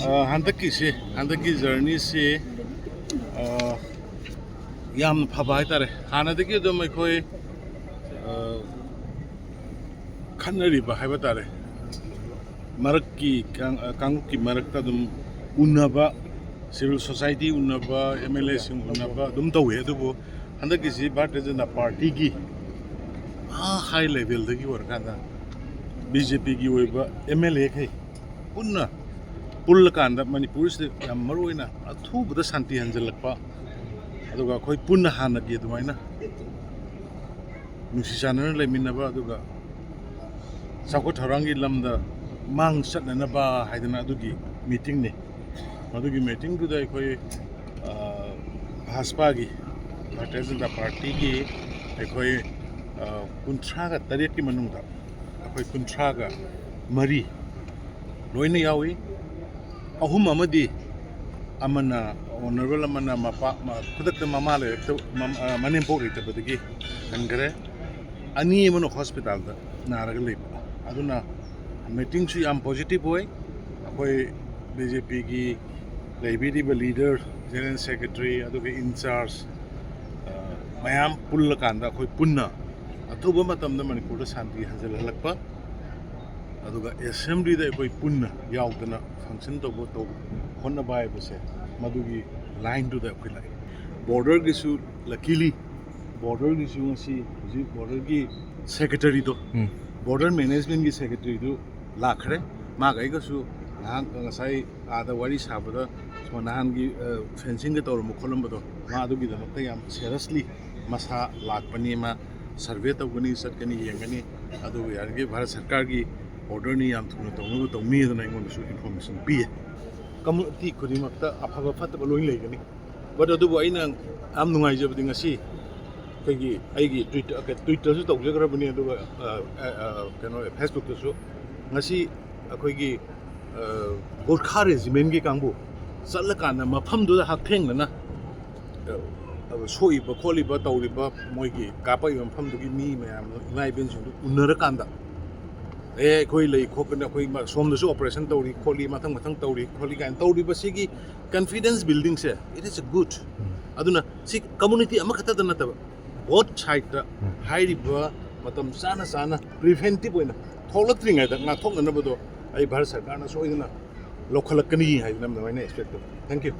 हंदकी journey से याम फबा हाइतारे हानादगी अदुम अखोय खन्नरिबा हाइबा तारे मरक्की कांगुकी मरक्ता अदुम उन्नबा civil society उन्नबा MLA सिंग उन्नबा अदुम तौवे अदुबो हंदकी से भारतीय जनता पार्टी की हाई लेवल दगी वरकादा बीजेपी की ओइबा एमएलए खै पुन्ना पुल कांदा मणिपुर से याम मरुइना अथुबदा शांति हंजलकपा अदुगा अखोय पुन्ना हानगी अदुमाइना नुसी चानना लेमिनबा अदुगा साको थौरांगी लमदा मांग सटनबा हाइदना अदुगी मीटिंग ने अदुगी मीटिंग दुदा अखोय भाजपा की भारतीय जनता पार्टी की अखोय कुंथ्रागा तरेट की मनुंगदा अखोय कुंथ्रागा मरी लोइना यावी अहुम अमदी अमना ऑनरेबल अमना मपा खुदक ममा ले मने पोक लेतबदगी हनगरे अनी मनो हॉस्पिटल दा नारग लेब अदुना मीटिंग सु याम पॉजिटिव होय अखोय बीजेपी की लेबिदिबा लीडर जनरल सेक्रेटरी अदुगे इंचार्ज मयाम पुल्ल कांदा अखोय पुन्ना अथुबा मतमदा मणिपुर शांति हंजल हलकपा अदुगा असेंबली दा अखोय पुन्ना यावदना फंक्शन तोबो तो होनबा हाइबसे मदुगी लाइन दुदा अखोय लाई बॉर्डर गिसु लकीली बॉर्डर गिसु ngasi जी बॉर्डर की सेक्रेटरी तो बॉर्डर मैनेजमेंट की सेक्रेटरी दु लाखरे मा गाइगसु नान ngasai आदा वारी साबदा सोनान की फेंसिंग के तौर मुखलमबदो मा अदुगी दमक्ता याम सीरियसली मसा लाखपनी मा सर्वे तौगनी सटकनी येंगनी अदु यारगे भारत सरकार की ऑर्डर नहीं याम थुना तौनु तौमी दना इंगोनसु इन्फॉर्मेशन पी कम्युनिटी खुदिमक्ता अफबा फतबा लोइन लेगनी बट अदुबो आइना आम नुंगाइजबदि ngasi कई आईगी ट्विटर सु तौजग्रबनी अदुगा कनो फेसबुक तसु ngasi अखोइगी गोरखा रेजिमेंट की कांगबु चलकाना मफमदुदा हाथेंगना सोइबा खोलिबा तौरिबा मोइगी कापाइ मफमदुगी मी मयाम इमाइबेन सु उन्नरकांदा अखोई लई खोकना अखोई सोमदसु ऑपरेशन तौरी खोली मथंग मथंग तौरी खोली कान तौरिबा सिगी कॉन्फिडेंस बिल्डिंग से इट इज अ गुड अदुना सि कम्युनिटी अमखता नतबा बोथ साइड हाइरिबा मतम साना साना प्रिवेंटिव ओइना थोलत्रिङाय दा नाथोकनबदो आई भारत सरकार ना सोइदना लोखलकनी हाइदना नमाइना एक्सपेक्ट थैंक यू